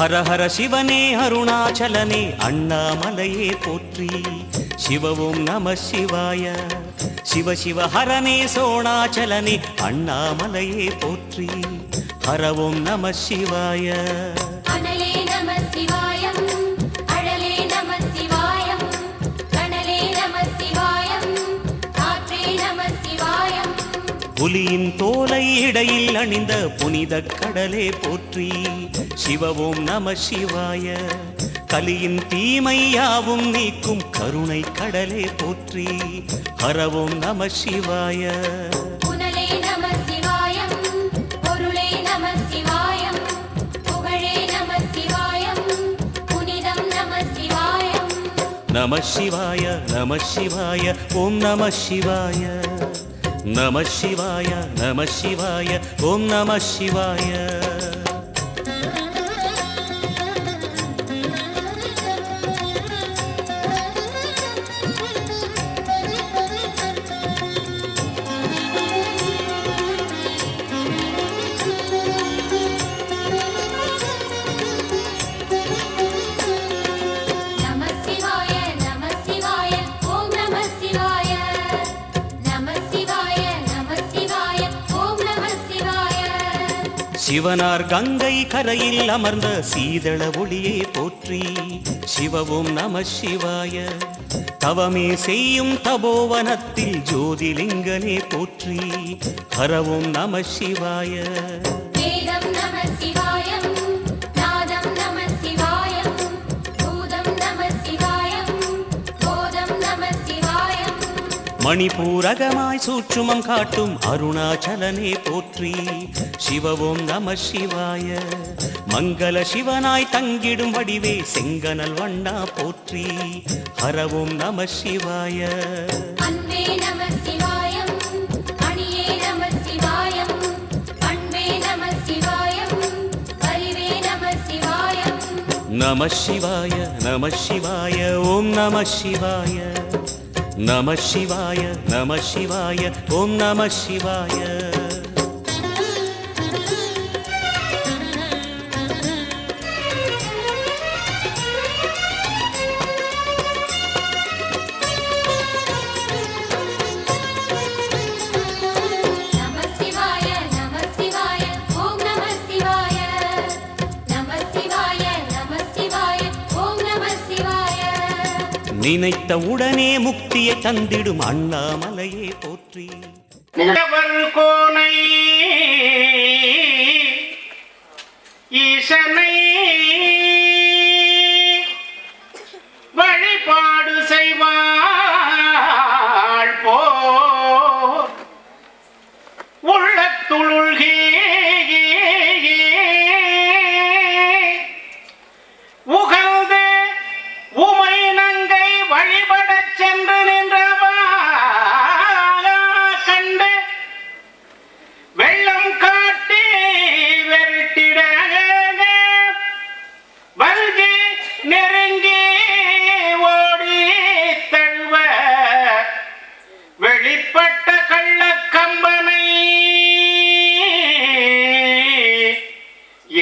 ஹர ஹர சிவனே அருணாச்சலனே அண்ணாமலையே போற்றி. சிவவும் நம சிவாய. சிவ சிவ ஹரனே சோணாச்சலனே அண்ணாமலையே போற்றி. ஹரவும் நம சிவாய. அனலே நம சிவாயம், அழலே நம சிவாயம், கனலே நம சிவாயம், காற்றே நம சிவாயம். புலியின் தோலை இடையில் அணிந்த புனித கடலே போற்றி. சிவவும் நம சிவாய. கலியின் தீமையாவும் நீக்கும் கருணை கடலே போற்றி. ஹரவும் நம சிவாய. புனலே நம சிவாயம், பொருளே நம சிவாயம், புகழே நம சிவாயம், புனிதம் நம சிவாயம். நம சிவாய நம சிவாய ஓம் நம சிவாய. நம சிவாய நம சிவாய ஓம் நம சிவாய. சிவனார் கங்கை கரையில் அமர்ந்த சீதள ஒளியே போற்றி. சிவவும் நம சிவாய. தவமே செய்யும் தபோவனத்தில் ஜோதிலிங்கனே போற்றி. ஹரவும் நம சிவாய. வேதம் நம சிவாயம், நாதம் நம சிவாயம், பூதம் நம சிவாயம், போதம் நம சிவாயம். மணிபூரகமாய் சூட்சுமம் காட்டும் அருணாச்சலனே போற்றி. சிவவும் நம சிவாய. மங்கள சிவனாய் தங்கிடும் வடிவே செங்கனல் வண்ணா போற்றி. ஹரவும் நம சிவாய. அன்பே நம சிவாயம், அணியே நம சிவாயம், அன்பே நம சிவாயம், அறிவே நம சிவாயம். நம சிவாய நம சிவாய ஓம் நம சிவாய. நம சிவாய நம சிவாய ஓம் நம சிவாய. நினைத்த உடனே முக்தியை தந்திடும் அண்ணாமலையே போற்றி. கோனை ஈசனை வழிபாடு செய்வாள் போ உள்ளத்துளுகி உகழ்ந்து உமை நங்கை வழிபடச் சென்று நின்றவா கண்டு வெள்ளம் காட்டி வெருட்டிட வருகி நெருங்கி ஓடி தழுவ வெளிப்பட்ட கள்ளக்கம்பனை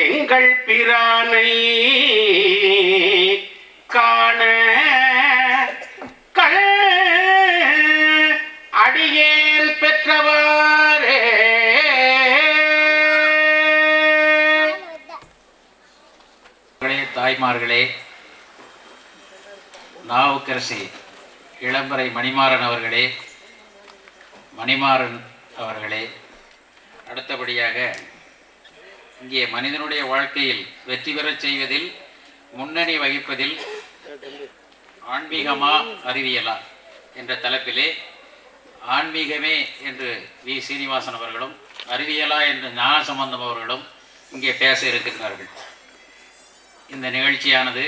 எங்கள் பிரானை காண அடியேன் பெற்றவாரே. தாய்மார்களே, நாவுக்கரசி இளம்பரை மணிமாறன் அவர்களே, மணிமாறன் அவர்களே, அடுத்தபடியாக இங்கே மனிதனுடைய வாழ்க்கையில் வெற்றி பெறச் செய்வதில் முன்னணி வகிப்பதில் ஆன்மீகமா அறிவியலா என்ற தலைப்பிலே ஆன்மீகமே என்று வி சீனிவாசன் அவர்களும் அறிவியலா என்று ஞானசம்பந்தம் அவர்களும் இங்கே பேச இருக்கின்றார்கள். இந்த நிகழ்ச்சியானது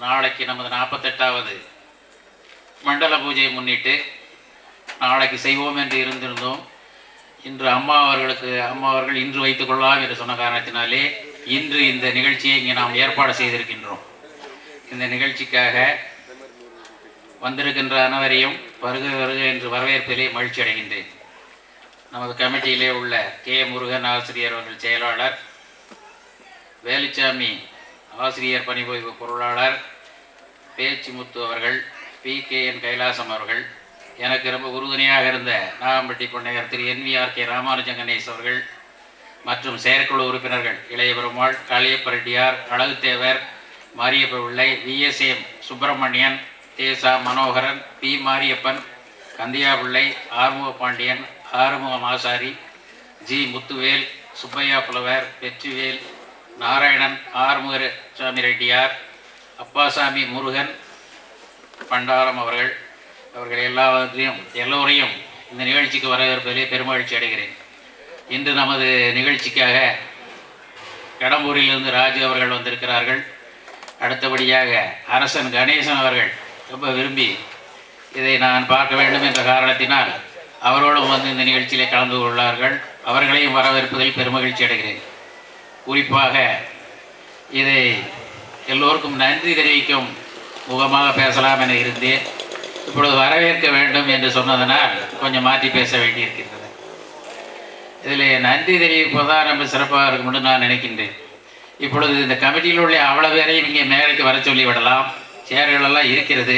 நாளைக்கு நமது 48வது மண்டல பூஜையை முன்னிட்டு நாளைக்கு செய்வோம் என்று இருந்திருந்தோம். இன்று அம்மா அவர்கள் இன்று வைத்துக் கொள்ளலாம் என்று சொன்ன காரணத்தினாலே இன்று இந்த நிகழ்ச்சியை இங்கே நாம் ஏற்பாடு செய்திருக்கின்றோம். இந்த நிகழ்ச்சிக்காக வந்திருக்கின்ற அனைவரையும் வருக வருக என்று வரவேற்பதிலே மகிழ்ச்சி அடைகின்றேன். நமது கமிட்டியிலே உள்ள கே முருகன் ஆசிரியர் அவர்கள் செயலாளர், வேலுச்சாமி ஆசிரியர் பணிபுரிவு பொருளாளர் பேச்சு முத்து அவர்கள், PKN கைலாசம் அவர்கள், எனக்கு ரொம்ப உறுதுணையாக இருந்த நாகம்பட்டி பொன்னையர் திரு NVRK ராமானுஜ கணேஷ் அவர்கள் மற்றும் செயற்குழு உறுப்பினர்கள் இளைய பெருமாள், காளியப்ப ரெட்டியார், அழகுத்தேவர், மாரியப்ப பிள்ளை, VSM சுப்பிரமணியன், தேசா மனோகரன், P மாரியப்பன், கந்தியா பிள்ளை, ஆறுமுக பாண்டியன், ஆறுமுக மாசாரி, G முத்துவேல், சுப்பையா புலவர், வெற்றிவேல், நாராயணன், ஆறுமுகசாமி ரெட்டியார், அப்பாசாமி, முருகன், பண்டாரம் அவர்கள் எல்லோரையும் இந்த நிகழ்ச்சிக்கு வரவேற்பதிலே பெருமகிழ்ச்சி அடைகிறேன். இன்று நமது நிகழ்ச்சிக்காக கடம்பூரிலிருந்து ராஜு அவர்கள் வந்திருக்கிறார்கள். அடுத்தபடியாக அரசன் கணேசன் அவர்கள் ரொம்ப விரும்பி இதை நான் பார்க்க வேண்டும் என்ற காரணத்தினால் அவரோடும் வந்து இந்த நிகழ்ச்சியிலே கலந்து கொள்ளார்கள். அவர்களையும் வரவேற்பதில் பெருமகிழ்ச்சி அடைகிறேன். குறிப்பாக இதை எல்லோருக்கும் நன்றி தெரிவிக்கும் முகமாக பேசலாம் என இருந்தேன். இப்பொழுது வரவேற்க வேண்டும் என்று சொன்னதனால் கொஞ்சம் மாற்றி பேச வேண்டியிருக்கின்றது. இதில் நன்றி தெரிவிப்பதாக ரொம்ப சிறப்பாக இருக்கும் என்று நான் நினைக்கின்றேன். இப்பொழுது இந்த கமிட்டியில் உள்ள அவ்வளோ பேரையும் இங்கே மேலுக்கு வர சொல்லி விடலாம். சேர்களெல்லாம் இருக்கிறது.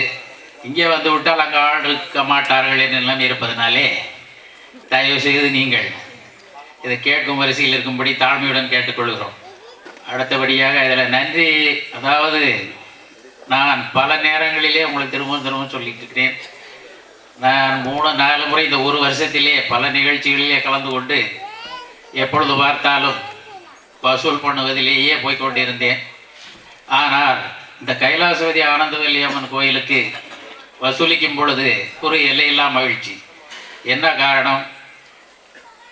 இங்கே வந்து விட்டால் அங்கே ஆள் இருக்க மாட்டார்கள் என்று எல்லாம் இருப்பதனாலே தயவு செய்து நீங்கள் இதை கேட்கும் வரிசையில் இருக்கும்படி தாழ்மையுடன் கேட்டுக்கொள்கிறோம். அடுத்தபடியாக இதில் நன்றி, அதாவது நான் பல நேரங்களிலே உங்களுக்கு திரும்பவும் சொல்லிட்டு இருக்கிறேன். நான் 3-4 முறை இந்த ஒரு வருஷத்திலே பல நிகழ்ச்சிகளிலே கலந்து கொண்டு எப்பொழுது பார்த்தாலும் வசூல் பண்ணுவதிலேயே போய்கொண்டிருந்தேன். ஆனால் இந்த கைலாசபதி ஆனந்தவல்லி அம்மன் கோயிலுக்கு வசூலிக்கும் பொழுது ஒரு எல்லையில்லா மகிழ்ச்சி. என்ன காரணம்?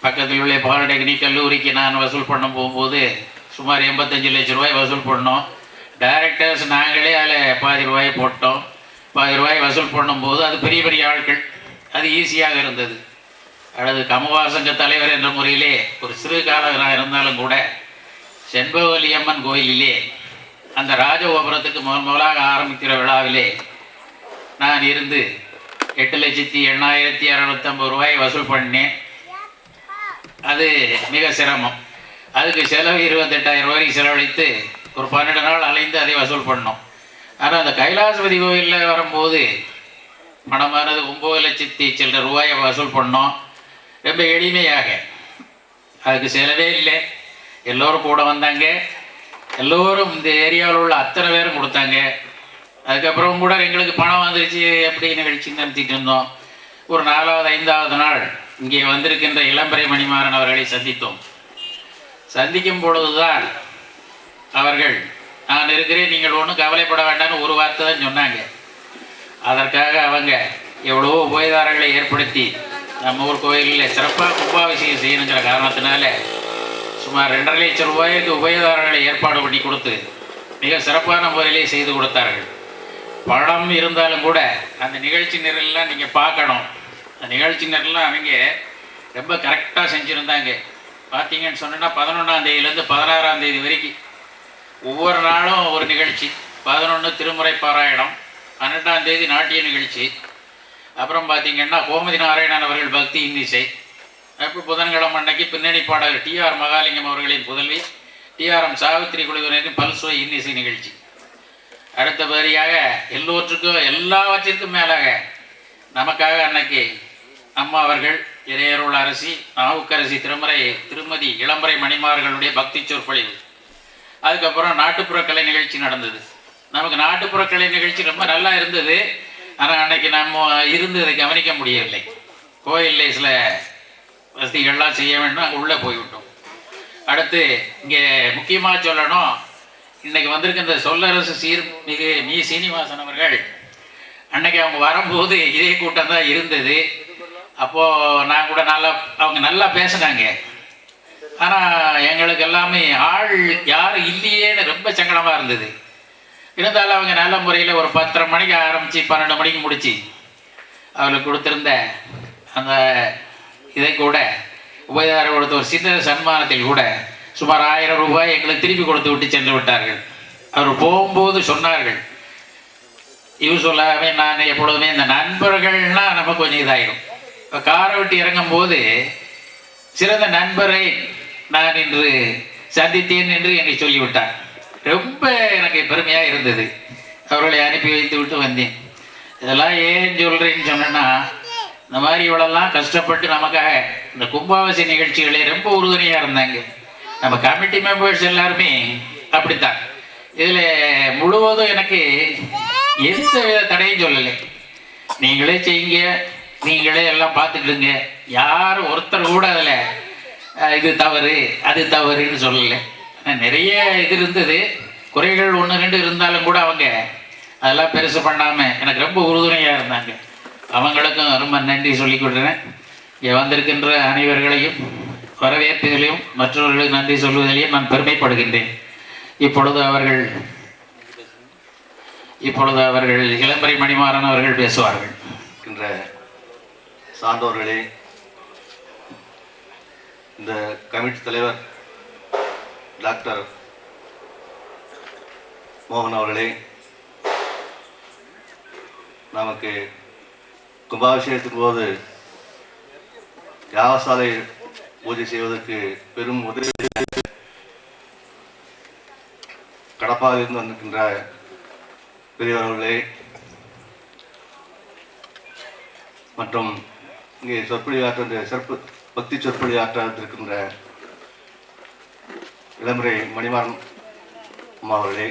பக்கத்தில் உள்ள பாலிடெக்னிக் கல்லூரிக்கு நான் வசூல் பண்ண போகும்போது சுமார் 85 லட்சம் ரூபாய் வசூல் பண்ணோம். டைரக்டர்ஸ் நாங்களே அதில் பாதி ரூபாய் போட்டோம். பாதி ரூபாய் வசூல் பண்ணும்போது அது பெரிய பெரிய ஆட்கள், அது ஈஸியாக இருந்தது. அல்லது கமவாசங்க தலைவர் என்ற முறையிலே ஒரு சிறு காலகராக இருந்தாலும் கூட செண்பகவல்லி அம்மன் கோயிலிலே அந்த ராஜகோபுரத்துக்கு முதலாக ஆரம்பிக்கிற விழாவிலே நான் இருந்து 8,80,650 ரூபாய் வசூல் பண்ணேன். அது மிக சிரமம். அதுக்கு செலவு 28,000 ரூபாய்க்கு செலவழித்து ஒரு 12 நாள் அலைந்து அதை வசூல் பண்ணோம். ஆனால் அந்த கைலாசபதி கோயிலில் வரும்போது பணமானது 9 லட்சத்தி சில்லற ரூபாயை வசூல் பண்ணோம். ரொம்ப எளிமையாக, அதுக்கு செலவே இல்லை. எல்லோரும் கூட வந்தாங்க. எல்லோரும் இந்த ஏரியாவில் உள்ள அத்தனை பேரும் கொடுத்தாங்க. அதுக்கப்புறம் கூட எங்களுக்கு பணம் வந்துருச்சு எப்படி நிகழ்ச்சி நடத்திட்டு இருந்தோம். ஒரு 4வது 5வது நாள் இங்கே வந்திருக்கின்ற இளம்பரை மணிமாறன் அவர்களை சந்தித்தோம். சந்திக்கும் பொழுதுதான் அவர்கள் நான் இருக்கிறேன், நீங்கள் ஒன்றும் கவலைப்பட வேண்டாம்னு ஒரு வார்த்தை தான் சொன்னாங்க. அதற்காக அவங்க எவ்வளவோ உபயதாரர்களை ஏற்படுத்தி நம்ம ஊர் கோயிலில் சிறப்பாக கும்பாபிஷேகம் செய்யணுங்கிற காரணத்தினால சுமார் 2.5 லட்சம் ரூபாய்க்கு உபயதாரர்களை ஏற்பாடு பண்ணி கொடுத்து மிக சிறப்பான முறையிலே செய்து கொடுத்தார்கள். பணம் இருந்தாலும் கூட அந்த நிகழ்ச்சி நிரலாம் நீங்கள் பார்க்கணும். அந்த நிகழ்ச்சி நிரலாம் அவங்க ரொம்ப கரெக்டாக செஞ்சுருந்தாங்க. பார்த்தீங்கன்னு சொன்னால் 11ஆம் தேதியிலேருந்து 16ஆம் தேதி வரைக்கும் ஒவ்வொரு நாளும் ஒரு நிகழ்ச்சி. 11 திருமுறை பாராயணம், 12ஆம் தேதி நாட்டிய நிகழ்ச்சி, அப்புறம் பார்த்தீங்கன்னா கோமதி நாராயணன் அவர்கள் பக்தி இன்னிசை, அப்புறம் புதன்கிழமை அன்னைக்கு பின்னணி பாடகர் TR மகாலிங்கம் அவர்களின் புதல்வி TRM சாவித்திரி குழுவினரின் பல்சுவை இன்னிசை நிகழ்ச்சி. அடுத்தபடியாக எல்லாவற்றிற்கும் மேலாக நமக்காக அன்னைக்கு அம்மா அவர்கள் இறையருள் அரசி நாவுக்கரசி திருமதி இளம்பரை மணிமார்களுடைய பக்தி சொற்பொழிவு. அதுக்கப்புறம் நாட்டுப்புற கலை நிகழ்ச்சி நடந்தது. நமக்கு நாட்டுப்புற கலை நிகழ்ச்சி ரொம்ப நல்லா இருந்தது. ஆனால் அன்னைக்கு நம்ம இருந்து அதை கவனிக்க முடியவில்லை. கோயிலில் சில வசதிகள்லாம் செய்ய வேண்டும், அங்கே உள்ளே போய்விட்டோம். அடுத்து இங்கே முக்கியமாக சொல்லணும், இன்றைக்கி வந்திருக்கின்ற சொல்லரசு சீர்மிகு மீ சீனிவாசன் அவர்கள் அன்னைக்கு அவங்க வரும்போது இதே கூட்டம் தான் இருந்தது. அப்போது நான் கூட அவங்க நல்லா பேசினாங்க. ஆனால் எங்களுக்கு எல்லாமே ஆள் யாரும் இல்லையேன்னு ரொம்ப சங்கடமாக இருந்தது. இருந்தாலும் அவங்க நல்ல முறையில் ஒரு 10:30 மணிக்கு ஆரம்பித்து 12 மணிக்கு முடித்து அவர்களுக்கு கொடுத்துருந்த அந்த இதை கூட உபயதாரர் கொடுத்த ஒரு சின்ன சன்மானத்தில் கூட சுமார் 1000 ரூபாய் எங்களுக்கு திருப்பி கொடுத்து விட்டு சென்று விட்டார்கள். அவர் போகும்போது சொன்னார்கள், இவர் சொல்லாமே நான் எப்பொழுதுமே இந்த நண்பர்கள்னால் நமக்கு கொஞ்சம் இதாகிடும். இப்போ காரை விட்டு இறங்கும் போது சிறந்த நண்பரை நான் இன்று சந்தித்தேன் என்று என்னை சொல்லிவிட்டார். ரொம்ப எனக்கு பெருமையாக இருந்தது. அவர்களை அனுப்பி வைத்து விட்டு வந்தேன். இதெல்லாம் ஏன் சொல்கிறேன்னு சொன்னேன்னா, இந்த மாதிரி இவ்வளோலாம் கஷ்டப்பட்டு நமக்காக இந்த கும்பாபிஷேக நிகழ்ச்சிகளே ரொம்ப உறுதுணையாக இருந்தாங்க. நம்ம கமிட்டி மெம்பர்ஸ் எல்லாருமே அப்படித்தான். இதில் முழுவதும் எனக்கு எந்த வித தடையும் சொல்லலை. நீங்களே செய்யுங்க, நீங்களே எல்லாம் பார்த்துக்கிடுங்க, யாரும் ஒருத்தர் கூட அதில் இது தவறு அது தவறுன்னு சொல்லலை. நிறைய இது இருந்தது, குறைகள் 1-2 இருந்தாலும் கூட அவங்க அதெல்லாம் பெருசு பண்ணாமல் எனக்கு ரொம்ப உறுதுணையாக இருந்தாங்க. அவங்களுக்கும் ரொம்ப நன்றி சொல்லிக் கொள்கிறேன். இங்கே வந்திருக்கின்ற அனைவர்களையும் வரவேற்பதிலையும் மற்றவர்களுக்கு நன்றி சொல்வதிலையும் நான் பெருமைப்படுகின்றேன். இப்பொழுது அவர்கள் இளம்பரை மணிமாறன் அவர்கள் பேசுவார்கள். சான்றோர்களே, இந்த கமிட்டி தலைவர் டாக்டர் மோகன் அவர்களே, நமக்கு கும்பாபிஷேகத்தின் போது யாகசாலை பூஜை செய்வதற்கு பெரும் உதவி கடப்பாக இருந்து வந்திருக்கின்ற பெரியவர்களே மற்றும் இங்கே சொற்பொழிவாற்ற சிறப்பு பக்தி சொற்பொழிவாற்றிருக்கின்ற இளமுறை மணிமாறன் அம்மா அவர்களே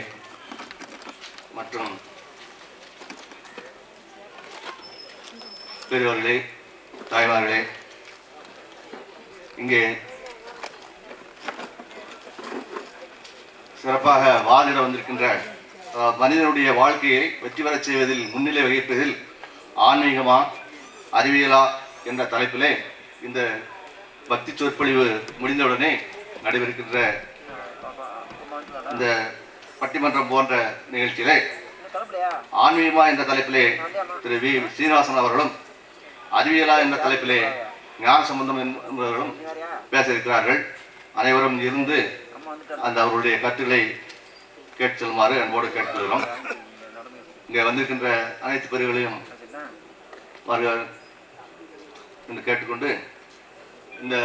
மற்றும் பெரியவர்களே, தாய்மார்களே, இங்கே சிறப்பாக வாதிட வந்திருக்கின்ற மனிதனுடைய வாழ்க்கையை வெற்றி பெறச் செய்வதில் முன்னிலை வகிப்பதில் ஆன்மீகமா அறிவியலா என்ற தலைப்பிலே இந்த பக்தி சொற்பொழிவு முடிந்தவுடனே நடைபெறுகின்ற இந்த பட்டிமன்றம் போன்ற நிகழ்ச்சியிலே ஆன்மீகமா என்ற தலைப்பிலே திரு வி சீனிவாசன் அவர்களும், அறிவியலா என்ற தலைப்பிலே ஞான சம்பந்தம் என்பவர்களும் பேச இருக்கிறார்கள். அனைவரும் இருந்து அந்த அவருடைய கருத்துக்களை கேட்டு செல்லுமாறு அன்போடு கேட்டுக்கொள்கிறோம். இங்கே வந்திருக்கின்ற அனைத்து பிரிவுகளையும் என்று கேட்டுக்கொண்டு இந்த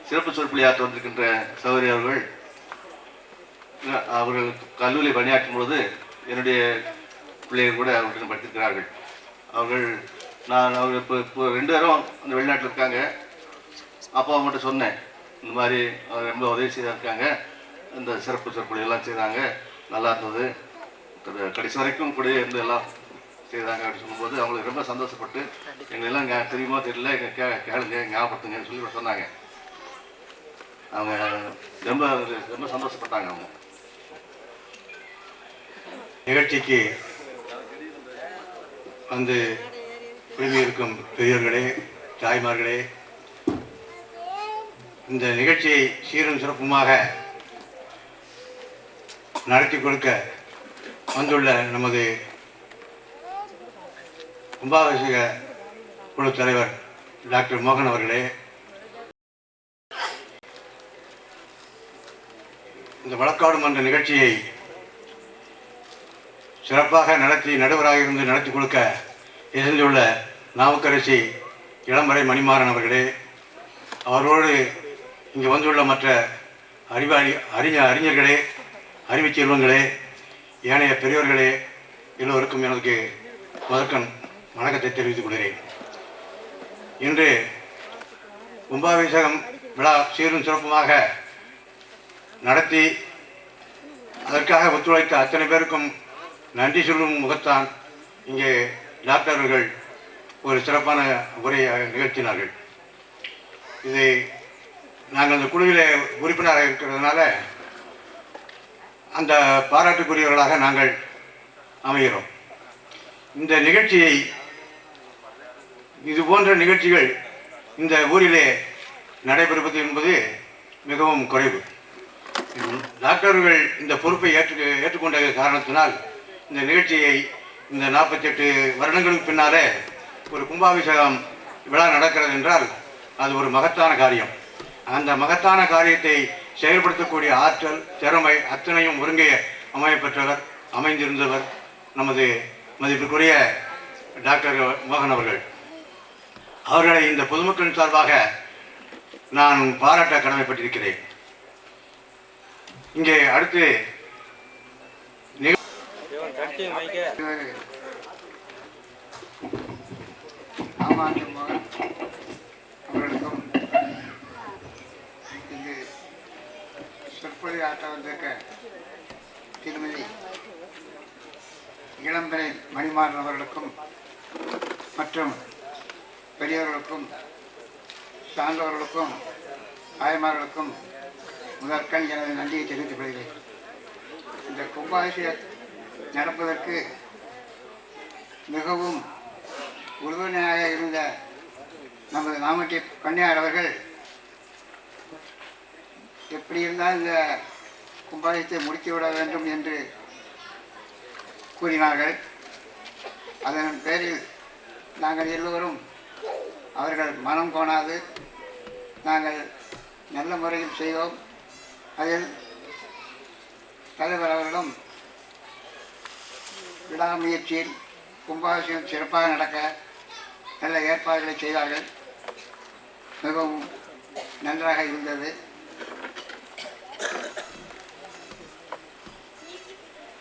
சிறப்பு சொற்பொழியாற்ற வந்திருக்கின்ற சகோதரி அவர்கள் கல்லூரி பணியாற்றும் பொழுது என்னுடைய பிள்ளைகள் கூட அவர்களுடன் படித்திருக்கிறார்கள். அவர்கள் இப்போ 2 பேரும் அந்த வெளிநாட்டில் இருக்காங்க. அப்பா மட்டும் சொன்னேன், இந்த மாதிரி அவர் ரொம்ப உதவி செய்திருக்காங்க, இந்த சிறப்பு சொற்பொழிவெல்லாம் செய்தாங்க, நல்லா இருந்தது, கடைசி வரைக்கும் கூட இருந்து எல்லாம் செய்தாங்க அப்படின்னு சொல்லும்போது அவங்களுக்கு ரொம்ப சந்தோஷப்பட்டு எங்களெல்லாம் தெரியுமோ தெரியல, கேளுங்க ஞாபகப்படுத்துங்கன்னு சொல்லி சொன்னாங்க. அவங்க ரொம்ப ரொம்ப சந்தோஷப்பட்டாங்க. அவங்க நிகழ்ச்சிக்கு வந்து குழுமி இருக்கும் பெரியவர்களே, தாய்மார்களே, இந்த நிகழ்ச்சியை சீரும் சிறப்புமாக நடத்தி கொடுக்க வந்துள்ள நமது கும்பாபிஷேக குழு தலைவர் டாக்டர் மோகன் அவர்களே, இந்த வழக்காடு மன்ற நிகழ்ச்சியை சிறப்பாக நடத்தி நடுவராக இருந்து நடத்தி கொடுக்க இசைந்துள்ள நாவுக்கரசி இளம்பரை மணிமாறன் அவர்களே, அவரோடு இங்கே வந்துள்ள மற்ற அறிஞர்களே, அறிவுச் செல்வங்களே, ஏனைய பெரியோர்களே, எல்லோருக்கும் எனக்கு முதற்கண் வணக்கத்தை தெரிவித்துக் கொள்கிறேன். இன்று கும்பாபிஷேகம் விழா சீரும் சிறப்புமாக நடத்தி அதற்காக ஒத்துழைத்த அத்தனை பேருக்கும் நன்றி சொல்லும் முகத்தான் இங்கே டாக்டர்கள் ஒரு சிறப்பான உரையை நிகழ்த்தினார்கள். இது நாங்கள் அந்த குழுவிலே உறுப்பினராக இருக்கிறதுனால அந்த பாராட்டுக்குரியவர்களாக நாங்கள் அமைகிறோம். இந்த நிகழ்ச்சியை, இது போன்ற நிகழ்ச்சிகள் இந்த ஊரிலே நடைபெறுவது என்பது மிகவும் குறைவு. டாக்டர்கள் இந்த பொறுப்பை ஏற்றுக்கொண்ட காரணத்தினால் இந்த நிகழ்ச்சியை இந்த 48 வருடங்களுக்கு பின்னாலே ஒரு கும்பாபிஷேகம் விழா நடக்கிறது என்றால் அது ஒரு மகத்தான காரியம். அந்த மகத்தான காரியத்தை செயல்படுத்தக்கூடிய ஆற்றல், திறமை அத்தனையும் ஒருங்கே அமைந்திருந்தவர் நமது மதிப்பிற்குரிய டாக்டர் மோகன் அவர்கள். அவர்களை இந்த பொதுமக்களின் சார்பாக நான் பாராட்ட கடமைப்பட்டிருக்கிறேன். இங்கே அடுத்து அவர்களுக்கும் இங்கு சொற்பொழி ஆற்ற வந்திருக்க திருமதி இளம்பரை மணிமாறன் அவர்களுக்கும் மற்றும் பெரியவர்களுக்கும் சார்ந்தவர்களுக்கும் தாய்மார்களுக்கும் முதற்கண் எனது நன்றியை தெரிவித்துக் கொள்கிறேன். இந்த கும்பாபிஷேகம் நடப்பதற்கு மிகவும் உறுதுணையாக இருந்த நமது நாமட்டி கன்னியார் அவர்கள் எப்படி இருந்தால் இந்த கும்பாபிஷேகத்தை முடித்துவிட வேண்டும் என்று கூறினார்கள். அதன் பேரில் நாங்கள் எல்லோரும் அவர்கள் மனம் கோணாது நாங்கள் நல்ல முறையில் செய்தோம். அதில் தலைவர் அவர்களும் விடாமுயற்சியில் கும்பாபிஷேகம் சிறப்பாக நடக்க நல்ல ஏற்பாடுகளை செய்தார்கள். மிகவும் நன்றாக இருந்தது.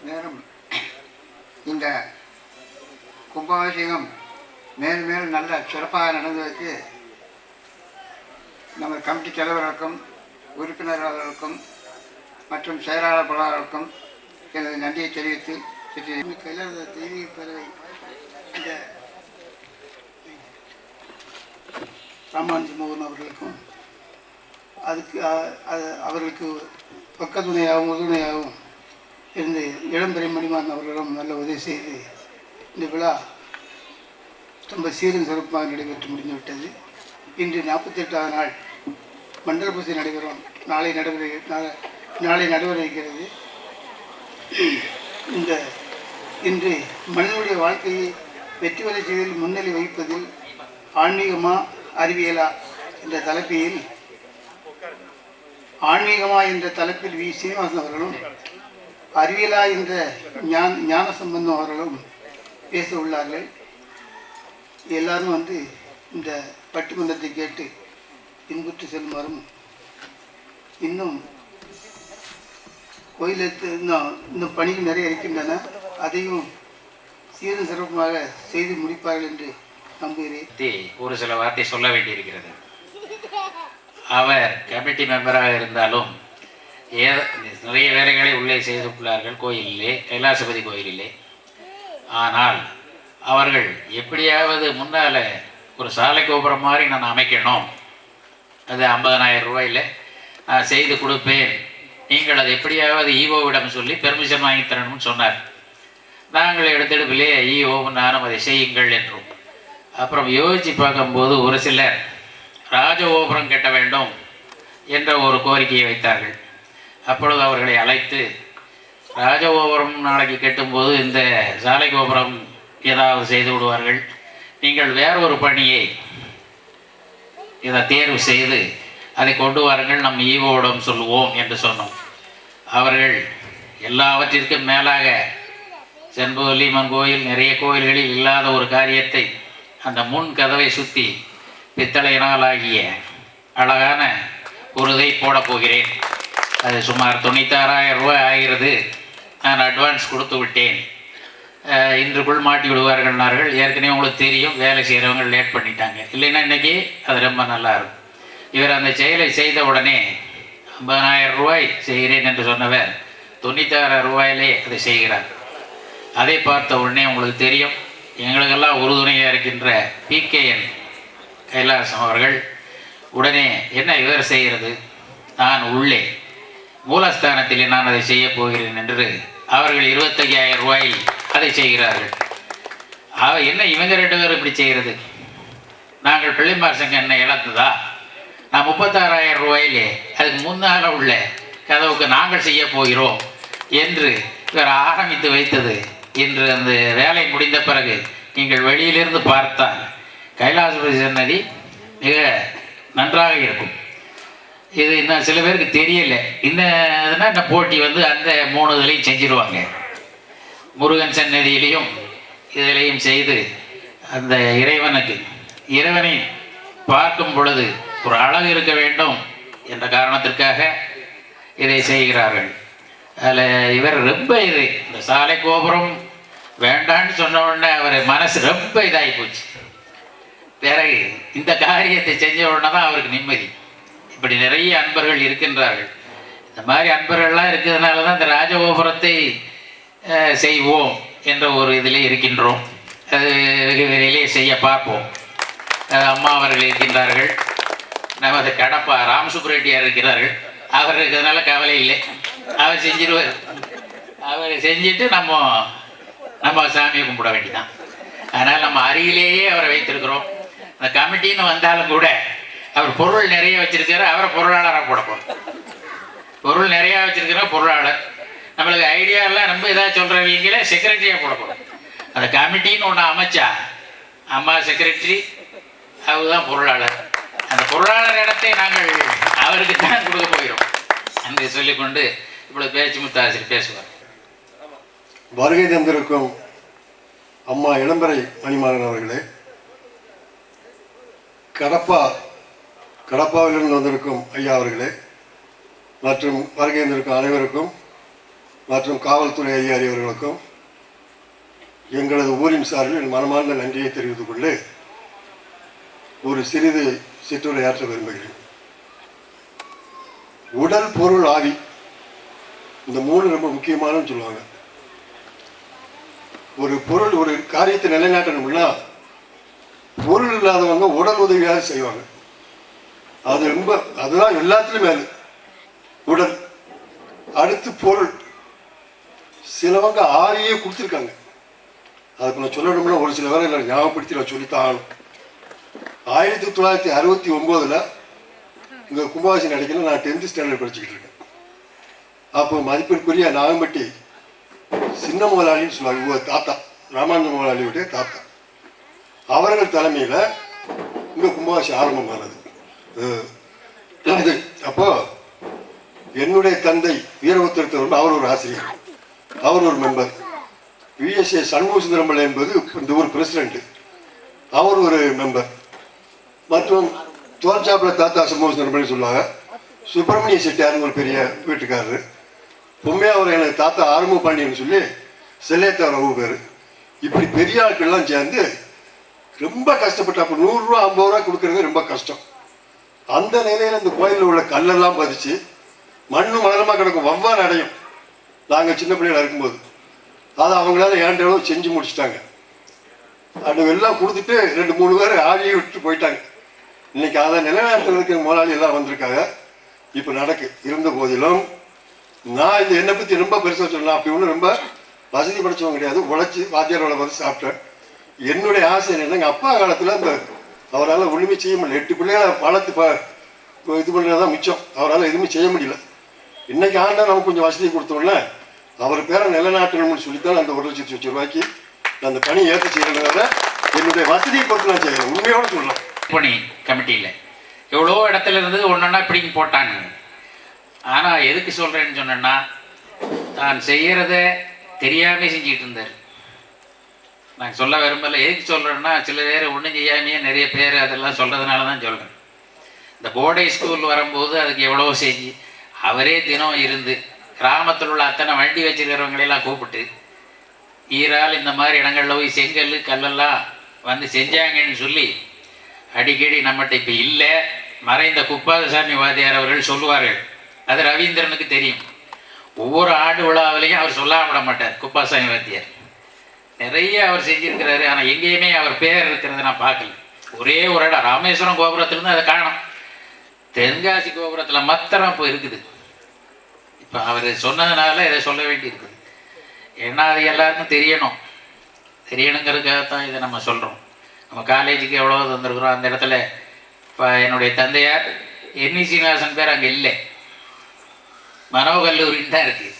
மேலும் இந்த கும்பாபிஷேகம் மேலும் மேலும் நல்ல சிறப்பாக நடந்ததற்கு நம்ம கமிட்டி தலைவர்களுக்கும் உறுப்பினர்களுக்கும் மற்றும் செயலாளர் பொருளாளருக்கும் எனது நன்றியை தெரிவித்து தெய்வீக பேரவை இந்த ராமானுஜ மோகன் அவர்களுக்கும் அதுக்கு அவர்களுக்கு பக்கத்துணையாகவும் உறுதுணையாகவும் இருந்து இளம்பெரிய மணிமாறன் அவர்களிடம் நல்ல உதவி செய்து இந்த விழா ரொம்ப சீரும் சிறப்பாக நடைபெற்று முடிந்துவிட்டது. இன்று 48வது நாள் மண்டல பூஜை நடைபெறும். நாளை நடைபெற இருக்கிறது. இன்று மனிதனுடைய வாழ்க்கையை வெற்றி பெற செய்வதில் முன்னிலை வகிப்பதில் ஆன்மீகமா அறிவியலா என்ற தலைப்பில் ஆன்மீகமா என்ற தலைப்பில் வி சீனிவாசன் அவர்களும் அறிவியலா என்ற ஞான சம்பந்தம் அவர்களும் பேச உள்ளார்கள். எல்லாரும் வந்து இந்த பட்டிமன்றத்தை கேட்டு பின்பற்றி செல்லுமாறும் இன்னும் கோயிலுக்கு இன்னும் பணிகள் நிறைய இருக்கின்றன. அதையும் சீரும் சிறப்புமாக செய்து முடிப்பார்கள் என்று நம்புகிறேன். ஒரு சில வார்த்தை சொல்ல வேண்டியிருக்கிறது. அவர் கமிட்டி மெம்பராக இருந்தாலும் நிறைய வேலைகளை உள்ளே செய்துள்ளார்கள் கோயிலிலே, கைலாசபதி கோயிலிலே. ஆனால் அவர்கள் எப்படியாவது முன்னால் ஒரு சாலை கோபுரம் மாதிரி நான் அமைக்கணும், அது 50,000 ரூபாயில் நான் செய்து கொடுப்பேன், நீங்கள் அதை எப்படியாவது ஈஓவிடம் சொல்லி பெர்மிஷன் வாங்கி தரணும்னு சொன்னார். நாங்கள் எடுத்தெடுப்பிலே ஈஓவும் நானும் அதை செய்யுங்கள் என்றோம். அப்புறம் யோசித்து பார்க்கும்போது ஒரு சிலர் ராஜகோபுரம் கட்ட வேண்டும் என்ற ஒரு கோரிக்கையை வைத்தார்கள். அப்பொழுது அவர்களை அழைத்து ராஜகோபுரம் நாளைக்கு கட்டும்போது இந்த சாலை கோபுரம் ஏதாவது செய்து விடுவார்கள், நீங்கள் வேறொரு பணியை இதை தேர்வு செய்து அதை கொண்டு வாருங்கள், நம் ஈவோடம் சொல்லுவோம் என்று சொன்னோம். அவர்கள் எல்லாவற்றிற்கும் மேலாக செண்பகவல்லியம்மன் கோயில் நிறைய கோயில்களில் இல்லாத ஒரு காரியத்தை அந்த முன் கதவை சுற்றி பித்தளையினால் ஆகிய அழகான ஒரு இதை போடப் போகிறேன். அது சுமார் 96,000 ரூபாய் ஆகிறது. நான் அட்வான்ஸ் கொடுத்து விட்டேன், இன்றுக்குள் மாட்டி விடுவார்கள்னார்கள். ஏற்கனவே உங்களுக்கு தெரியும், வேலை செய்கிறவங்க லேட் பண்ணிட்டாங்க. இல்லைன்னா இன்றைக்கி அது ரொம்ப நல்லாயிருக்கும். இவர் அந்த செயலை செய்த உடனே 50,000 ரூபாய் செய்கிறேன் என்று சொன்னவர் 96,000 ரூபாயிலே அதை செய்கிறார். அதை பார்த்த உடனே உங்களுக்கு தெரியும், எங்களுக்கெல்லாம் உறுதுணையாக இருக்கின்ற பிகேஎன் கைலாசம் அவர்கள் உடனே என்ன இவர் செய்கிறது, நான் உள்ளே மூலஸ்தானத்தில் நான் அதை செய்ய போகிறேன் என்று அவர்கள் 25,000 ரூபாயில் அதை செய்கிறார்கள். என்ன இவங்க 2 பேரும் இப்படி செய்கிறது, நாங்கள் பிள்ளைமார் சங்கம் என்ன இழந்ததா, நான் 36,000 ரூபாயிலே அதுக்கு முன்னால் உள்ள கதவுக்கு நாங்கள் செய்ய போகிறோம் என்று இவர் ஆரம்பித்து வைத்தது. இன்று அந்த வேலை முடிந்த பிறகு நீங்கள் வெளியிலிருந்து பார்த்தால் கைலாசபதி சன்னதி மிக நன்றாக இருக்கும். இது இன்னும் சில பேருக்கு தெரியலை. இன்னும் இந்த போட்டி வந்து அந்த 3 இதுலையும் செஞ்சிருவாங்க. முருகன் சன்னதியிலையும் இதிலையும் செய்து அந்த இறைவனை பார்க்கும் பொழுது ஒரு அழகு இருக்க வேண்டும் என்ற காரணத்திற்காக இதை செய்கிறார்கள். அதில் இவர் ரொம்ப இந்த சாலை கோபுரம் வேண்டான்னு சொன்ன உடனே அவர் மனசு ரொம்ப இதாகி போச்சு. பிறகு இந்த காரியத்தை செஞ்ச உடனே தான் அவருக்கு நிம்மதி. இப்படி நிறைய அன்பர்கள் இருக்கின்றார்கள். இந்த மாதிரி அன்பர்கள்லாம் இருக்கிறதுனால தான் இந்த ராஜகோபுரத்தை செய்வோம் என்ற ஒரு இதிலே இருக்கின்றோம். அது வெகு விரையிலே செய்ய பார்ப்போம். அம்மா அவர்கள் இருக்கின்றார்கள், நமது கடப்பா ராமசுப்ரெட்டியார் இருக்கிறார்கள். அவர் இருக்கிறதுனால கவலை இல்லை, அவர் செஞ்சிருவார். அவர் செஞ்சுட்டு நம்ம சாமியை கும்பிட வேண்டிதான். அதனால் நம்ம அருகிலேயே அவரை வைத்திருக்கிறோம். அந்த கமிட்டின்னு வந்தாலும் கூட அவர் பொருள் நிறைய வச்சிருக்காரு, அவரை பொருளாளராக போட போகிறோம். பொருள் நிறையா வச்சிருக்கிற பொருளாளர், நம்மளுக்கு ஐடியாலாம் ரொம்ப இதாக சொல்கிறவங்களே செக்ரட்டரியாக போட போகிறோம். அந்த கமிட்டின்னு ஒன்று அமைச்சா அம்மா செக்ரட்டரி, அவர் தான் பொருளாளர். அந்த பொருளாளர் இடத்தை நாங்கள் அவருக்கு தான் கொடுக்க போகிறோம் என்று சொல்லிக்கொண்டு இப்பொழுது பேச்சு முத்தாசிரியர் பேசுவார். வருகை தந்திருக்கும் அம்மா இளம்பரை மணிமாறன் அவர்களே, கடப்பாவிலிருந்து வந்திருக்கும் ஐயா அவர்களே, மற்றும் வருகை தந்திருக்கும் அனைவருக்கும் மற்றும் காவல்துறை அதிகாரி அவர்களுக்கும் எங்களது ஊரின் சார்பில் மனமார்ந்த நன்றியை தெரிவித்துக் கொண்டு ஒரு சிறிது சிற்றுரையாற்ற விரும்புகிறேன். உடல், பொருள், ஆவி, இந்த மூணு ரொம்ப முக்கியமானு சொல்லுவாங்க. ஒரு பொருள், ஒரு காரியத்தை நிலைநாட்டணும்னா பொருள் இல்லாதவங்க உடல் உதவியாக செய்வாங்க. அதுதான் எல்லாத்துலையும் மேலே உடல். அடுத்து பொருள். சிலவங்க ஆவியே கொடுத்துருக்காங்க. அதுக்கு நான் சொல்லணும்னா ஒரு சில வேலை ஞாபகப்படுத்தி நான் சொல்லித்தான் ஆகணும். 1969 இங்கே கும்பாசி நடிக்கல, நான் 10th ஸ்டாண்டர்ட் படிச்சுக்கிட்டு இருக்கேன். அப்போ மதிப்பிற்குரிய நாகம்பட்டி சின்ன முதலாளின்னு சொல்லுவாங்க, இவங்க தாத்தா ராமானுஜ முதலாளியுடைய தாத்தா, அவர்கள் தலைமையில் இங்கே கும்பாசி ஆரம்பமானது. அப்போ என்னுடைய தந்தை வீரபத்திரத்தவர், அவர் ஒரு ஆசிரியர், அவர் ஒரு மெம்பர். விஎஸ்ஏ சண்முக சுந்தரம்பிள்ளை என்பது இந்த ஊர் பிரசிடென்ட், அவர் ஒரு மெம்பர். மற்றும் தோல்சாப்பில் தாத்தா சண்முக சுந்தரம்பிள்ளை சொல்லுவாங்க. சுப்பிரமணிய செட்டியார்னு ஒரு பெரிய வீட்டுக்காரரு, பொம்மையாக அவர் எனக்கு தாத்தா ஆரம்ப பாண்டியன்னு சொல்லி செல்லேத்தார் அவங்க பேர். இப்படி பெரிய ஆட்கள்லாம் சேர்ந்து ரொம்ப கஷ்டப்பட்டு, அப்போ 100 ரூபா 50 ரூபா கொடுக்கறது ரொம்ப கஷ்டம். அந்த நிலையில் இந்த கோயிலில் உள்ள கல்லெல்லாம் பதிச்சு மண்ணு மணலமாக கிடக்கும், வவ்வாறு அடையும். நாங்கள் சின்ன பிள்ளைகள் இருக்கும்போது அதை அவங்களால ஏண்டளவு செஞ்சு முடிச்சுட்டாங்க. அது எல்லாம் கொடுத்துட்டு 2-3 பேர் ஆவியை விட்டு போயிட்டாங்க. இன்னைக்கு அதை நிலைநாட்டுறதுக்கு முதலாளி எல்லாம் வந்திருக்காங்க. இப்போ நடக்கு. இருந்த போதிலும் நான் இந்த என்னை பற்றி ரொம்ப பெருசாக சொல்லலாம். அப்படி ஒன்றும் ரொம்ப வசதி படைச்சவங்க கிடையாது. உழைச்சி வாத்தியாரோட வந்து சாப்பிட்டேன். என்னுடைய ஆசை என்னன்னா, எங்கள் அப்பா காலத்தில் இந்த அவரால் ஒன்றுமே செய்ய முடியல. 8 பிள்ளைகளை வளர்த்து இது பண்ணுறதான் மிச்சம். அவரால் எதுவுமே செய்ய முடியல. இன்னைக்கு ஆண்டா நமக்கு கொஞ்சம் வசதி கொடுத்தோன்னே அவர் பேரை நிலைநாட்டணும்னு சொல்லித்தான் அந்த 1,00,000 ரூபாய்க்கு அந்த பணி ஏற்ற செய்யறதுனால என்னுடைய வசதியை பொறுத்து நான் செய்யறேன். உண்மையோட சொல்லலாம். பணி கமிட்டியில் எவ்வளோ இடத்துல இருந்தது ஒன்றா பிடிங்கி போட்டாங்க. ஆனால் எதுக்கு சொல்கிறேன்னு சொன்னேன்னா, தான் செய்கிறத தெரியாமே செஞ்சுக்கிட்டு இருந்தார். நான் சொல்ல விரும்பல. எதுக்கு சொல்கிறேன்னா, சில பேர் ஒன்றும் செய்யாமையே நிறைய பேர் அதெல்லாம் சொல்கிறதுனால தான் சொல்கிறேன். இந்த போர்டை ஸ்கூல் வரும்போது அதுக்கு எவ்வளோ செஞ்சு அவரே தினம் இருந்து கிராமத்தில் உள்ள அத்தனை வண்டி வச்சுருக்கிறவங்களெல்லாம் கூப்பிட்டு ஈரால் இந்த மாதிரி இடங்களில் போய் செங்கல் கல்லெல்லாம் வந்து செஞ்சாங்கன்னு சொல்லி அடிக்கடி நம்மகிட்ட இப்போ இல்லை, மறைந்த குப்பாதசாமி வாத்தியார் அவர்கள் சொல்லுவார்கள். அது ரவீந்திரனுக்கு தெரியும். ஒவ்வொரு ஆண்டு விழாவிலையும் அவர் சொல்லாம விட மாட்டார். குப்பாசாமி வாத்தியார் நிறைய அவர் செஞ்சிருக்கிறாரு. ஆனால் எங்கேயுமே அவர் பேர் இருக்கிறத நான் பார்க்கல. ஒரே ஒரு இடம் ராமேஸ்வரம் கோபுரத்துலேருந்து அதை காணும். தென்காசி கோபுரத்தில் மாத்திரம் இப்போ இருக்குது. இப்போ அவர் சொன்னதுனால இதை சொல்ல வேண்டியிருக்குது. ஏன்னா அது எல்லாருக்கும் தெரியணுங்கிறதுக்காகத்தான் இதை நம்ம சொல்கிறோம். நம்ம காலேஜுக்கு எவ்வளோ தந்துருக்குறோம். அந்த இடத்துல இப்போ என்னுடைய தந்தையார் என்வி சீனிவாசன் பேர் அங்கே இல்லை, மனோ கல்லூரின்னு தான் இருக்குது.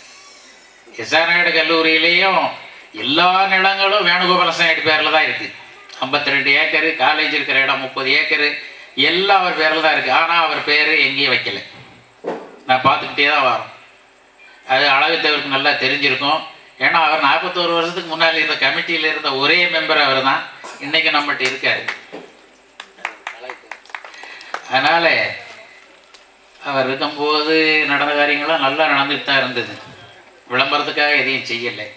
எஸ்ஆர் நாயுடு கல்லூரியிலேயும் எல்லா நிலங்களும் வேணுகோபால நாயுடு பேரில் தான் இருக்குது. 52 ஏக்கரு, காலேஜ் இருக்கிற இடம் 30 ஏக்கரு எல்லாம் அவர் பேரில் தான் இருக்குது. ஆனால் அவர் பேர் எங்கேயும் வைக்கலை. நான் பார்த்துக்கிட்டே தான் வரோம். அது அழகுத்தவருக்கு நல்லா தெரிஞ்சிருக்கும். ஏன்னா அவர் 41 வருஷத்துக்கு முன்னால் இருந்த கமிட்டியில் இருந்த ஒரே மெம்பர் அவர் தான். இன்றைக்கி நம்மகிட்ட இருக்கார். அதனால் அவர் இருக்கும்போது நடந்த காரியங்கள்லாம் நல்லா நடந்துட்டு தான் இருந்தது. விளம்பரத்துக்காக எதையும் செய்யலை.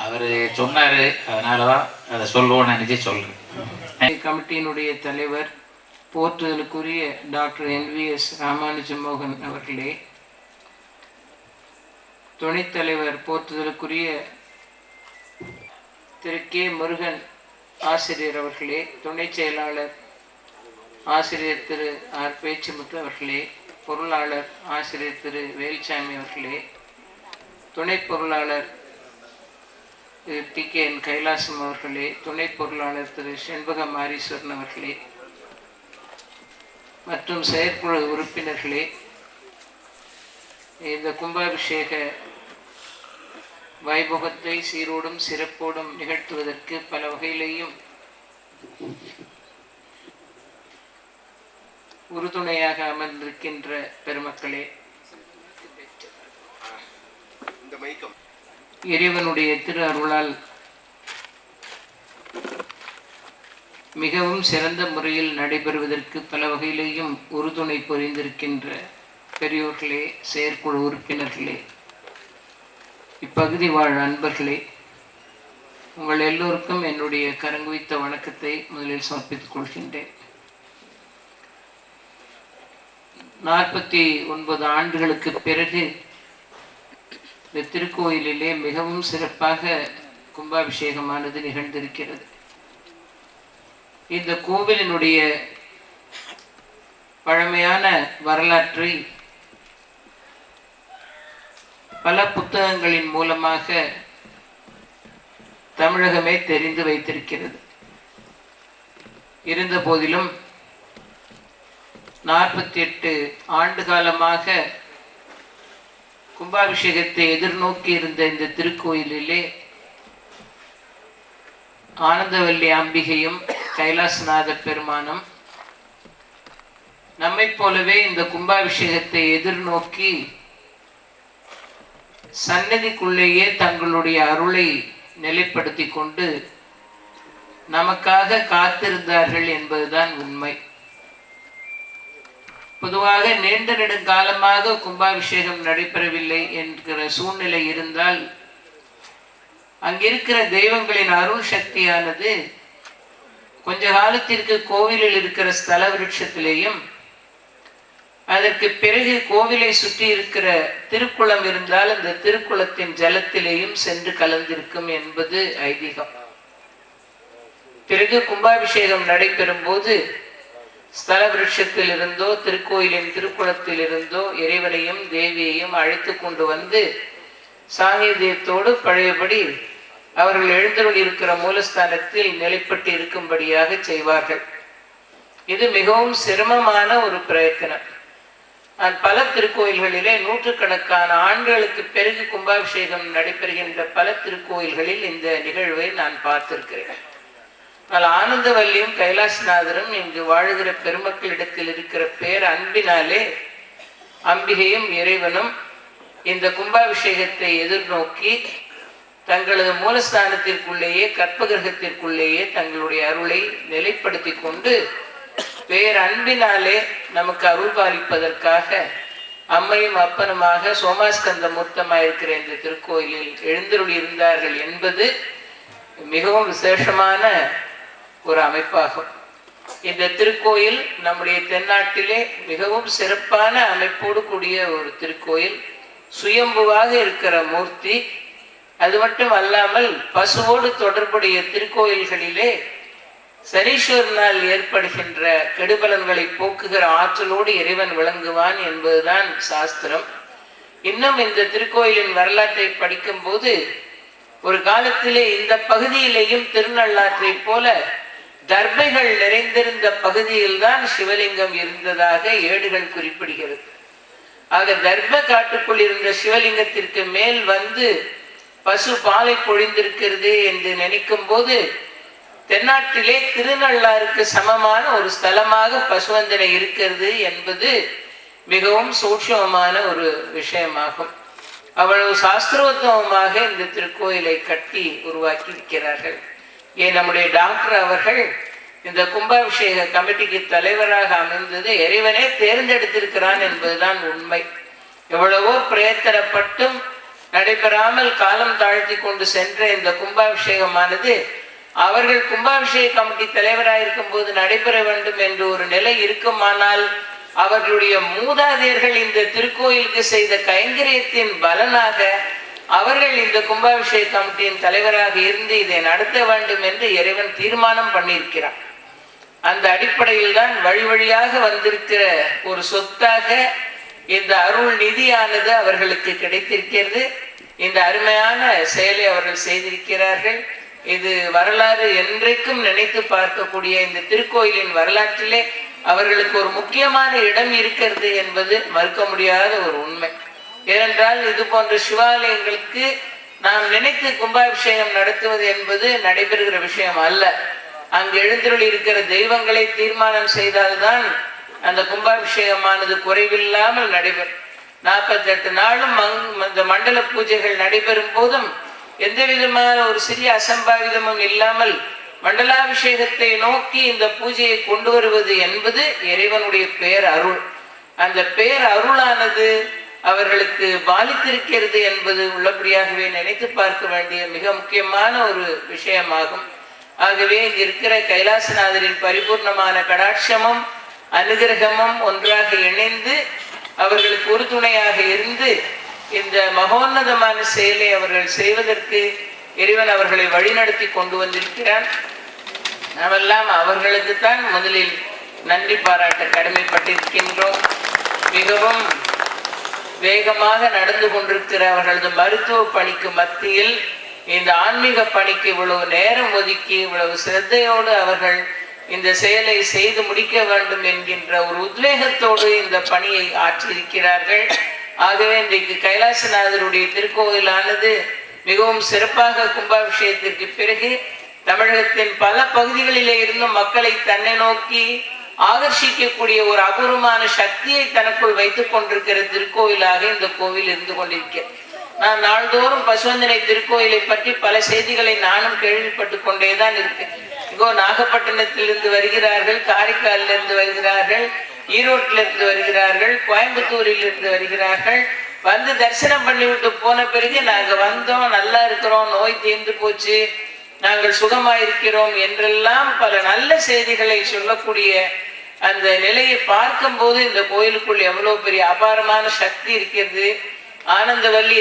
அவர் சொன்னார், அதனால தான் அதை சொல்லுவோன்னு நினச்சி சொல்கிறேன். கமிட்டியினுடைய தலைவர் போற்றுதலுக்குரிய டாக்டர் NVS ராமானுஜமோகன் அவர்களே, துணைத் தலைவர் போற்றுதலுக்குரிய திரு K முருகன் ஆசிரியர் அவர்களே, துணை செயலாளர் ஆசிரியர் திரு R பேச்சுமுத்து அவர்களே, பொருளாளர் ஆசிரியர் திரு வேல்சாமி அவர்களே, துணை பொருளாளர் திரு TKN கைலாசம் அவர்களே, துணை பொருளாளர் திரு செண்பக மாரீஸ்வரன் அவர்களே மற்றும் செயற்குழு உறுப்பினர்களே, இந்த கும்பாபிஷேக வைபவத்தை சீரோடும் சிறப்போடும் நிகழ்த்துவதற்கு பல வகையிலேயும் உறுதுணையாக அமர்ந்திருக்கின்ற பெருமக்களே, இறைவனுடைய திரு அருளால் மிகவும் சிறந்த முறையில் நடைபெறுவதற்கு பல வகையிலேயும் உறுதுணை புரிந்திருக்கின்ற பெரியோர்களே, செயற்குழு உறுப்பினர்களே, இப்பகுதி வாழ் அன்பர்களே, உங்கள் எல்லோருக்கும் என்னுடைய கரங்குவித்த வணக்கத்தை முதலில் சமர்ப்பித்துக் கொள்கின்றேன். 49 ஆண்டுகளுக்கு பிறகு இந்த திருக்கோயிலிலே மிகவும் சிறப்பாக கும்பாபிஷேகமானது நிகழ்ந்திருக்கிறது. இந்த கோவிலினுடைய பழமையான வரலாற்றை பல புத்தகங்களின் மூலமாக தமிழகமே தெரிந்து வைத்திருக்கிறது. இருந்த போதிலும் 48 ஆண்டு காலமாக கும்பாபிஷேகத்தை எதிர்நோக்கி இருந்த இந்த திருக்கோயிலிலே ஆனந்தவல்லி அம்பிகையும் கைலாசநாத பெருமானும் நம்மை போலவே இந்த கும்பாபிஷேகத்தை எதிர்நோக்கி சன்னதிக்குள்ளேயே தங்களுடைய அருளை நிலைப்படுத்தி கொண்டு நமக்காக காத்திருந்தார்கள் என்பதுதான் உண்மை. பொதுவாக நீண்ட நெடுங்காலமாக கும்பாபிஷேகம் நடைபெறவில்லை என்கிற சூழ்நிலை இருந்தால் அங்கிருக்கிற தெய்வங்களின் அருள் சக்தியானது கொஞ்ச காலத்திற்கு கோவிலில் இருக்கிற ஸ்தல விருட்சத்திலேயும் அதற்கு பிறகு கோவிலை சுற்றி இருக்கிற திருக்குளம் இருந்தால் அந்த திருக்குளத்தின் ஜலத்திலேயும் சென்று கலந்திருக்கும் என்பது ஐதீகம். பிறகு கும்பாபிஷேகம் நடைபெறும் போது ஸ்தல விருட்சத்தில் இருந்தோ திருக்கோயிலின் திருக்குளத்தில் இருந்தோ இறைவனையும் தேவியையும் அழைத்து கொண்டு வந்து சாங்கியத்தோடு பழையபடி அவர்கள் எழுந்தருள் இருக்கிற மூலஸ்தானத்தில் நிலைப்பட்டு இருக்கும்படியாக செய்வார்கள். இது மிகவும் சிரமமான ஒரு பிரயத்தனம். நான் பல திருக்கோயில்களிலே நூற்றுக்கணக்கான ஆண்டுகளுக்கு பிறகு கும்பாபிஷேகம் நடைபெறுகின்ற பல திருக்கோயில்களில் இந்த நிகழ்வை நான் பார்த்திருக்கிறேன். ஆனால் ஆனந்தவல்லியும் கைலாசநாதரும் இங்கு வாழுகிற பெருமக்களிடத்தில் இருக்கிற பேர் அன்பினாலே அம்பிகையும் இறைவனும் இந்த கும்பாபிஷேகத்தை எதிர்நோக்கி தங்களது மூலஸ்தானத்திற்குள்ளேயே கற்பகிரகத்திற்குள்ளேயே தங்களுடைய அருளை நிலைப்படுத்தி கொண்டு பேர் அன்பினாலே நமக்கு அருள் பாலிப்பதற்காக அம்மையும் அப்பனுமாக சோமாஸ்கந்த மூர்த்தமாயிருக்கிற இந்த திருக்கோயிலில் எழுந்தருளி இருந்தார்கள் என்பது மிகவும் விசேஷமான ஒரு அமைப்பாகும். இந்த திருக்கோயில் நம்முடைய தென்னாட்டிலே மிகவும் சிறப்பான அமைப்போடு கூடிய ஒரு திருக்கோயில். சுயம்புவாக இருக்கிற மூர்த்தி. அது மட்டும் அல்லாமல் பசுவோடு தொடர்புடைய திருக்கோயில்களிலே சனீஸ்வரனால் ஏற்படுகின்ற கெடுபலன்களை போக்குகிற ஆற்றலோடு இறைவன் விளங்குவான் என்பதுதான் சாஸ்திரம். இன்னும் இந்த திருக்கோயிலின் வரலாற்றை படிக்கும் போது ஒரு காலத்திலே இந்த பகுதியிலேயும் திருநள்ளாற்றை போல தர்பைகள் நிறைந்திருந்த பகுதியில்தான் சிவலிங்கம் இருந்ததாக ஏடுகள் குறிப்பிடுகிறது. ஆக தர்ப காட்டுக்குள் இருந்த சிவலிங்கத்திற்கு மேல் வந்து பசு பாலை பொழிந்திருக்கிறது என்று நினைக்கும் போது தென்னாட்டிலே திருநள்ளாருக்கு சமமான ஒரு ஸ்தலமாக பசுவந்தனை இருக்கிறது என்பது மிகவும் சூட்சமமான ஒரு விஷயமாகும். அவ்வளவு சாஸ்திரோத்தமமாக இந்த திருக்கோயிலை கட்டி உருவாக்கி இருக்கிறார்கள். ஏன் நம்முடைய டாக்டர் அவர்கள் இந்த கும்பாபிஷேக கமிட்டிக்கு தலைவராக அமைந்தது இறைவனே தேர்ந்தெடுத்திருக்கிறான் என்பதுதான் உண்மை. எவ்வளவோ பிரயத்தனப்பட்டும் நடைபெறாமல் காலம் தாழ்த்தி கொண்டு சென்ற இந்த கும்பாபிஷேகமானது அவர்கள் கும்பாபிஷேக கமிட்டி தலைவராக இருக்கும் போது நடைபெற வேண்டும் என்று ஒரு நிலை இருக்குமானால் அவர்களுடைய மூதாதையர்கள் இந்த திருக்கோயிலுக்கு செய்த கைங்கரியத்தின் பலனாக அவர்கள் இந்த கும்பாபிஷேக கமிட்டியின் தலைவராக இருந்து இதை நடத்த வேண்டும் என்று இறைவன் தீர்மானம் பண்ணியிருக்கிறார். அந்த அடிப்படையில் தான் வழி வழியாக வந்திருக்கிற ஒரு சொத்தாக இந்த அருள் நிதியானது அவர்களுக்கு கிடைத்திருக்கிறது. இந்த அருமையான செயலை அவர்கள் செய்திருக்கிறார்கள். இது வரலாறு என்றைக்கும் நினைத்து பார்க்கக்கூடிய இந்த திருக்கோயிலின் வரலாற்றிலே அவர்களுக்கு ஒரு முக்கியமான இடம் இருக்கிறது என்பது மறுக்க முடியாத ஒரு உண்மை. ஏனென்றால் இது போன்ற சிவாலயங்களுக்கு நாம் நினைத்து கும்பாபிஷேகம் நடத்துவது என்பது நடைபெறுகிற விஷயம் அல்ல. அங்கு எழுந்தருளி இருக்கிற தெய்வங்களை தீர்மானம் செய்தால்தான் அந்த கும்பாபிஷேகமானது குறைவில்லாமல் நடைபெறும். 48 நாளும் இந்த மண்டல பூஜைகள் நடைபெறும் போதும் எந்த விதமான ஒரு சிறிய அசம்பாவிதமும் இல்லாமல் மண்டலாபிஷேகத்தை நோக்கி இந்த பூஜையை கொண்டு வருவது என்பது இறைவனுடைய பேர் அருள். அந்த பேர் அருளானது அவர்களுக்கு பாலித்திருக்கிறது என்பது உள்ளபடியாகவே நினைத்து பார்க்க வேண்டிய மிக முக்கியமான ஒரு விஷயமாகும். ஆகவே இங்கு இருக்கிற கைலாசநாதரின் பரிபூர்ணமான கடாட்சமும் அனுகிரகமும் ஒன்றாக இணைந்து அவர்களுக்கு உறுதுணையாக இருந்து இந்த மகோன்னதமான செயலை அவர்கள் செய்வதற்கு இறைவன் அவர்களை வழிநடத்தி கொண்டு வந்திருக்கிறான். நாமெல்லாம் அவர்களுக்கு தான் முதலில் நன்றி பாராட்ட கடமைப்பட்டிருக்கின்றோம். மிகவும் வேகமாக நடந்து கொண்டிருக்கிற அவர்களது மருத்துவ பணிக்கு மத்தியில் இந்த ஆன்மீக பணிக்கு இவ்வளவு நேரம் ஒதுக்கி இவ்வளவு சிரத்தையோடு அவர்கள் இந்த செயலை செய்து முடிக்க வேண்டும் என்கின்ற ஒரு உத்வேகத்தோடு இந்த பணியை ஆற்றியிருக்கிறார்கள். ஆகவே இன்றைக்கு கைலாசநாதருடைய திருக்கோயிலானது மிகவும் சிறப்பாக கும்பாபிஷேகத்திற்கு பிறகு தமிழகத்தின் பல பகுதிகளிலே இருந்தும் மக்களை தன்னை நோக்கி ஆகர்ஷிக்கக்கூடிய ஒரு அபூர்வமான சக்தியை தனக்குள் வைத்துக் கொண்டிருக்கிற திருக்கோயிலாக இந்த கோவில் இருந்து கொண்டிருக்கிறது. நான் நாள்தோறும் பசுவந்தனை திருக்கோயிலை பற்றி பல செய்திகளை நானும் கேள்விப்பட்டு கொண்டேதான் இருக்கேன். இங்கோ நாகப்பட்டினத்திலிருந்து வருகிறார்கள், காரைக்காலிலிருந்து வருகிறார்கள், ஈரோட்டிலிருந்து வருகிறார்கள், கோயம்புத்தூரில் இருந்து வருகிறார்கள். வந்து தரிசனம் பண்ணிவிட்டு போன பிறகு நாங்க வந்தோம், நல்லா இருக்கிறோம், நோய் தீர்ந்து போச்சு, நாங்கள் சுகமாயிருக்கிறோம் என்றெல்லாம் பல நல்ல செய்திகளை சொல்லக்கூடிய அந்த நிலையை பார்க்கும் போது இந்த கோயிலுக்குள் எவ்வளவு பெரிய அபாரமான சக்தி இருக்கிறது. ஆனந்தவல்லி